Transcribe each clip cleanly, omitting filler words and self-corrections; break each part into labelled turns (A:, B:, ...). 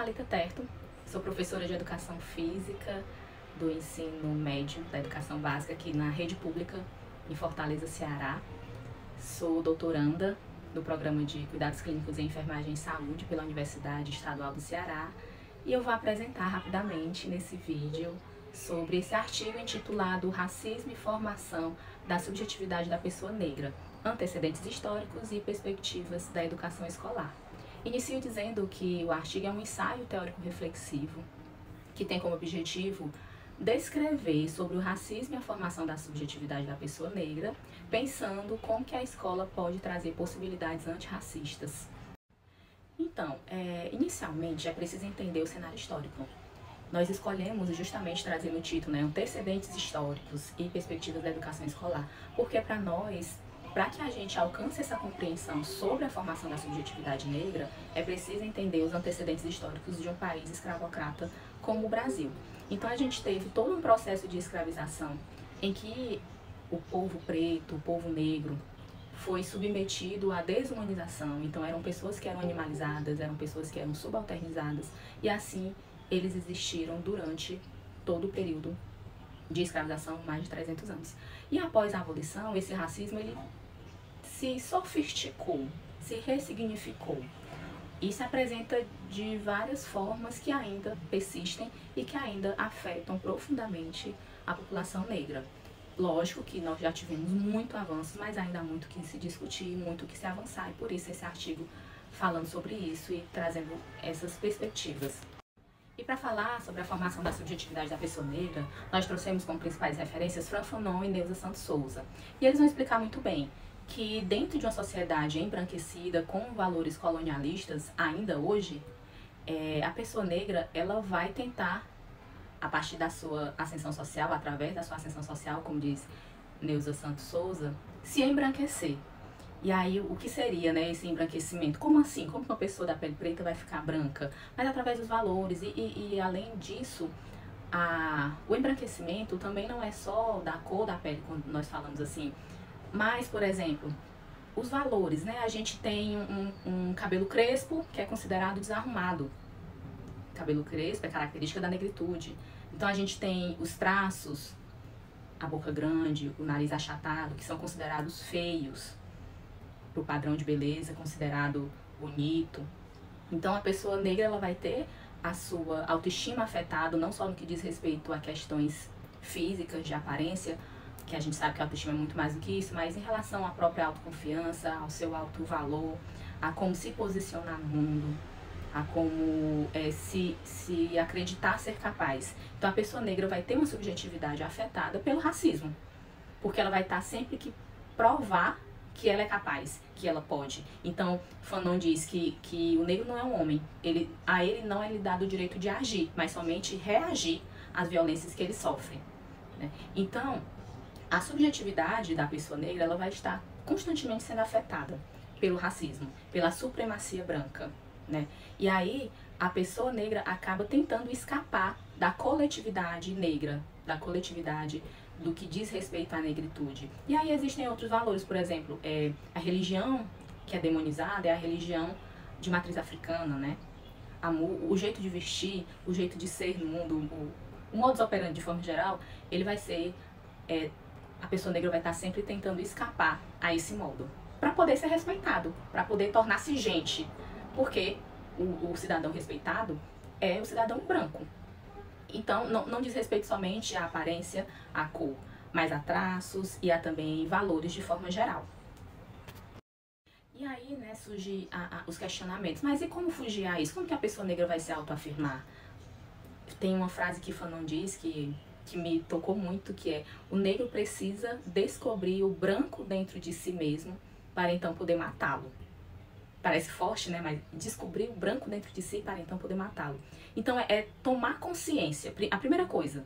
A: Thalita Terto, sou professora de Educação Física do ensino médio, da educação básica aqui na rede pública em Fortaleza, Ceará. Sou doutoranda do Programa de Cuidados Clínicos em Enfermagem e Saúde pela Universidade Estadual do Ceará e eu vou apresentar rapidamente nesse vídeo sobre esse artigo intitulado Racismo e Formação da Subjetividade da Pessoa Negra, Antecedentes Históricos e Perspectivas da Educação Escolar. Inicio dizendo que o artigo é um ensaio teórico-reflexivo que tem como objetivo descrever sobre o racismo e a formação da subjetividade da pessoa negra, pensando como que a escola pode trazer possibilidades antirracistas. Então, inicialmente é preciso entender o cenário histórico. Nós escolhemos justamente trazer no título, Antecedentes Históricos e Perspectivas da Educação Escolar, porque para nós, para que a gente alcance essa compreensão sobre a formação da subjetividade negra, é preciso entender os antecedentes históricos de um país escravocrata como o Brasil. Então a gente teve todo um processo de escravização em que o povo preto, o povo negro, foi submetido à desumanização. Então eram pessoas que eram animalizadas, eram pessoas que eram subalternizadas, e assim eles existiram durante todo o período de escravização, mais de 300 anos. E após a abolição, esse racismo ele se sofisticou, se ressignificou e se apresenta de várias formas que ainda persistem e que ainda afetam profundamente a população negra. Lógico que nós já tivemos muito avanço, mas ainda há muito que se discutir, muito que se avançar, e por isso esse artigo falando sobre isso e trazendo essas perspectivas. E para falar sobre a formação da subjetividade da pessoa negra, nós trouxemos como principais referências Fran Fanon e Neuza Santos Souza. E eles vão explicar muito bem que dentro de uma sociedade embranquecida com valores colonialistas, ainda hoje, a pessoa negra ela vai tentar, a partir da sua ascensão social, através da sua ascensão social, como diz Neuza Santos Souza, se embranquecer. E aí, o que seria, esse embranquecimento? Como assim? Como uma pessoa da pele preta vai ficar branca? Mas através dos valores. E além disso, o embranquecimento também não é só da cor da pele, quando nós falamos assim. Mas, por exemplo, os valores, A gente tem um cabelo crespo, que é considerado desarrumado. Cabelo crespo é característica da negritude. Então, a gente tem os traços, a boca grande, o nariz achatado, que são considerados feios para o padrão de beleza, considerado bonito. Então a pessoa negra ela vai ter a sua autoestima afetada, não só no que diz respeito a questões físicas, de aparência, que a gente sabe que a autoestima é muito mais do que isso, mas em relação à própria autoconfiança, ao seu alto valor, a como se posicionar no mundo, a como se acreditar ser capaz. Então a pessoa negra vai ter uma subjetividade afetada pelo racismo, porque ela vai estar sempre que provar que ela é capaz, que ela pode. Então, Fanon diz que o negro não é um homem. A ele não é lhe dado o direito de agir, mas somente reagir às violências que ele sofre. Então, a subjetividade da pessoa negra ela vai estar constantemente sendo afetada pelo racismo, pela supremacia branca. E aí, a pessoa negra acaba tentando escapar da coletividade negra, da coletividade do que diz respeito à negritude. E aí existem outros valores, por exemplo, a religião que é demonizada é a religião de matriz africana, o jeito de vestir, o jeito de ser no mundo, o modus operandi de forma geral, ele vai ser, a pessoa negra vai estar sempre tentando escapar a esse modo, para poder ser respeitado, para poder tornar-se gente, porque o cidadão respeitado é o cidadão branco. Então, não diz respeito somente à aparência, à cor, mas a traços e a também valores de forma geral. E aí, surgem os questionamentos. Mas e como fugir a isso? Como que a pessoa negra vai se autoafirmar? Tem uma frase que Fanon diz que me tocou muito, que é: o negro precisa descobrir o branco dentro de si mesmo para então poder matá-lo. Parece forte, mas descobrir o branco dentro de si para então poder matá-lo. Então é tomar consciência, a primeira coisa,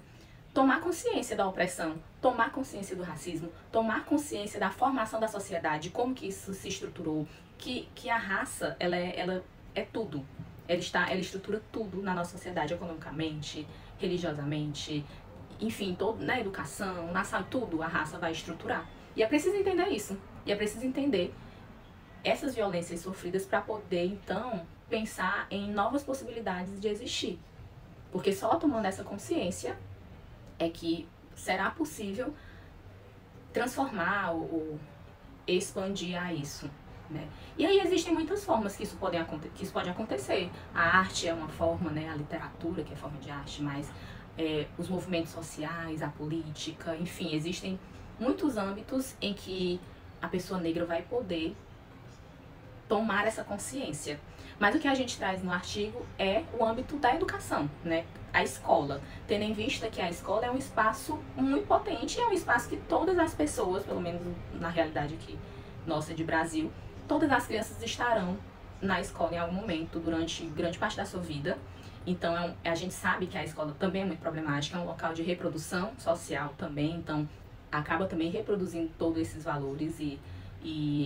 A: tomar consciência da opressão, tomar consciência do racismo, tomar consciência da formação da sociedade, como que isso se estruturou, que a raça, ela é tudo. Ela estrutura tudo na nossa sociedade, economicamente, religiosamente, enfim, na educação, na saúde, tudo a raça vai estruturar. E é preciso entender isso, e é preciso entender essas violências sofridas para poder, então, pensar em novas possibilidades de existir. Porque só tomando essa consciência é que será possível transformar ou expandir a isso, né? E aí existem muitas formas que isso pode acontecer. A arte é uma forma, né? A literatura, que é forma de arte, mas os movimentos sociais, a política, enfim, existem muitos âmbitos em que a pessoa negra vai poder tomar essa consciência. Mas o que a gente traz no artigo é o âmbito da educação, né? A escola, tendo em vista que a escola é um espaço muito potente, é um espaço que todas as pessoas, pelo menos na realidade aqui nossa de Brasil, todas as crianças estarão na escola em algum momento, durante grande parte da sua vida. Então a gente sabe que a escola também é muito problemática, é um local de reprodução social também, então acaba também reproduzindo todos esses valores e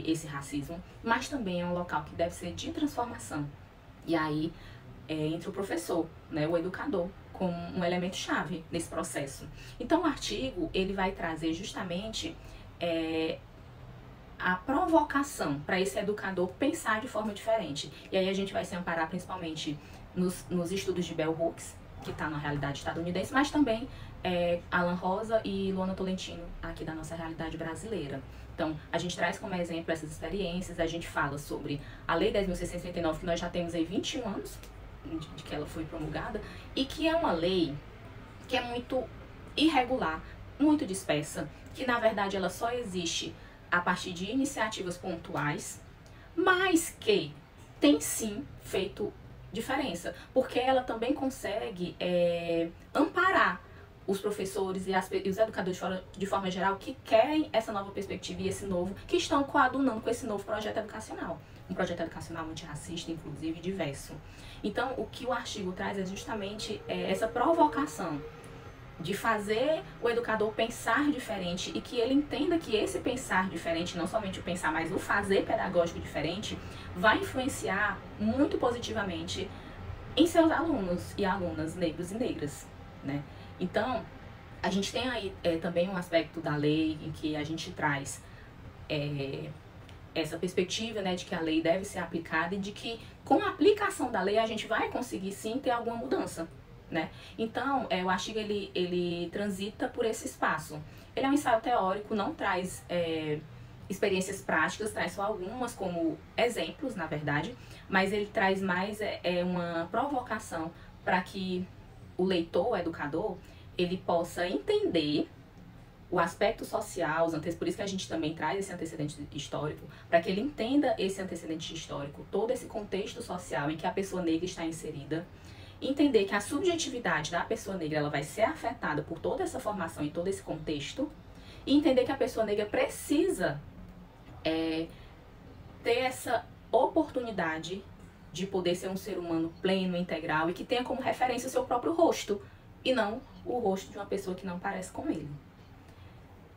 A: esse racismo, mas também é um local que deve ser de transformação. E aí entra o professor, né, o educador, como um elemento chave nesse processo. Então o artigo ele vai trazer justamente a provocação para esse educador pensar de forma diferente. E aí a gente vai se amparar principalmente nos estudos de Bell Hooks, que está na realidade estadunidense, mas também Alan Rosa e Luana Tolentino, aqui da nossa realidade brasileira. Então, a gente traz como exemplo essas experiências, a gente fala sobre a Lei 10.639, que nós já temos aí 21 anos de que ela foi promulgada, e que é uma lei que é muito irregular, muito dispersa, que na verdade ela só existe a partir de iniciativas pontuais, mas que tem sim feito diferença, porque ela também consegue amparar os professores e os educadores de forma geral que querem essa nova perspectiva e esse novo, que estão coadunando com esse novo projeto educacional. Um projeto educacional antirracista, inclusive, diverso. Então, o que o artigo traz é justamente essa provocação de fazer o educador pensar diferente e que ele entenda que esse pensar diferente, não somente o pensar, mas o fazer pedagógico diferente, vai influenciar muito positivamente em seus alunos e alunas negros e negras, né? Então, a gente tem aí também um aspecto da lei em que a gente traz essa perspectiva, né, de que a lei deve ser aplicada e de que com a aplicação da lei a gente vai conseguir sim ter alguma mudança, né? Então, o artigo ele transita por esse espaço. Ele é um ensaio teórico, não traz experiências práticas, traz só algumas como exemplos, na verdade, mas ele traz mais uma provocação para que o leitor, o educador, ele possa entender o aspecto social, por isso que a gente também traz esse antecedente histórico, para que ele entenda esse antecedente histórico, todo esse contexto social em que a pessoa negra está inserida, entender que a subjetividade da pessoa negra ela vai ser afetada por toda essa formação e todo esse contexto, e entender que a pessoa negra precisa ter essa oportunidade de poder ser um ser humano pleno, integral e que tenha como referência o seu próprio rosto e não o rosto de uma pessoa que não parece com ele.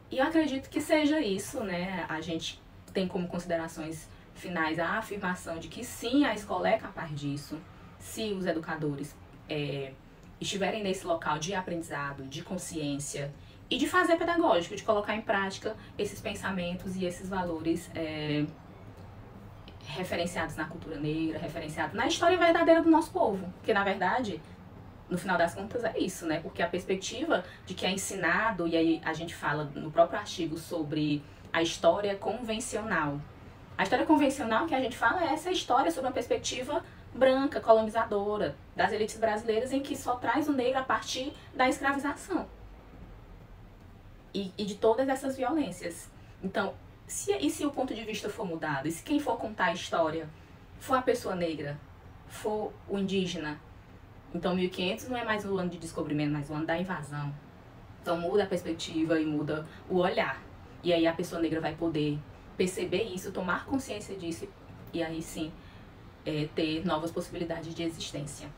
A: E eu acredito que seja isso, né? A gente tem como considerações finais a afirmação de que sim, a escola é capaz disso, se os educadores estiverem nesse local de aprendizado, de consciência e de fazer pedagógico, de colocar em prática esses pensamentos e esses valores referenciados na cultura negra, referenciados na história verdadeira do nosso povo. Porque, na verdade, no final das contas é isso, né? Porque a perspectiva de que é ensinado, e aí a gente fala no próprio artigo sobre a história convencional. A história convencional que a gente fala é essa história sobre uma perspectiva branca, colonizadora, das elites brasileiras, em que só traz o negro a partir da escravização. E de todas essas violências. Então, se o ponto de vista for mudado, e se quem for contar a história for a pessoa negra, for o indígena, então 1500 não é mais o ano de descobrimento, mas o ano da invasão. Então muda a perspectiva e muda o olhar. E aí a pessoa negra vai poder perceber isso, tomar consciência disso e aí sim ter novas possibilidades de existência.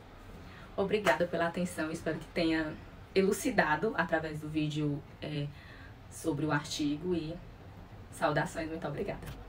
A: Obrigada pela atenção, espero que tenha elucidado através do vídeo sobre o artigo e saudações, muito obrigada.